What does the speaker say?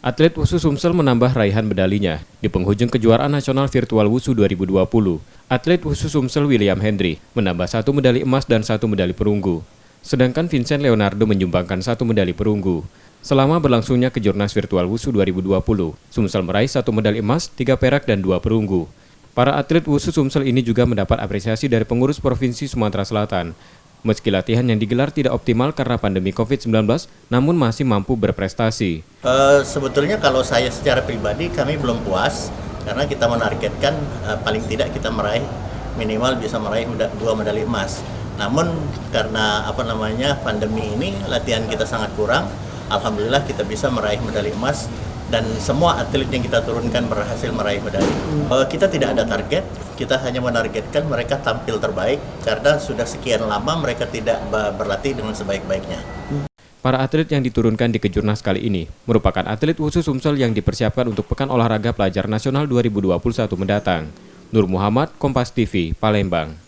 Atlet Wushu Sumsel menambah raihan medalinya di penghujung kejuaraan nasional virtual Wushu 2020. Atlet Wushu Sumsel William Hendry menambah 1 medali emas dan 1 medali perunggu. Sedangkan Vincent Leonardo menyumbangkan 1 medali perunggu. Selama berlangsungnya kejurnas virtual Wushu 2020, Sumsel meraih 1 medali emas, 3 perak dan 2 perunggu. Para atlet Wushu Sumsel ini juga mendapat apresiasi dari pengurus Provinsi Sumatera Selatan. Meski latihan yang digelar tidak optimal karena pandemi COVID-19, namun masih mampu berprestasi. Sebetulnya kalau saya secara pribadi kami belum puas karena kita menargetkan paling tidak kita minimal bisa meraih 2 medali emas. Namun karena pandemi ini latihan kita sangat kurang, alhamdulillah kita bisa meraih medali emas. Dan semua atlet yang kita turunkan berhasil meraih medali. Kita tidak ada target, kita hanya menargetkan mereka tampil terbaik karena sudah sekian lama mereka tidak berlatih dengan sebaik-baiknya. Para atlet yang diturunkan di kejurnas kali ini merupakan atlet Wushu Sumsel yang dipersiapkan untuk Pekan Olahraga Pelajar Nasional 2021 mendatang. Nur Muhammad, Kompas TV, Palembang.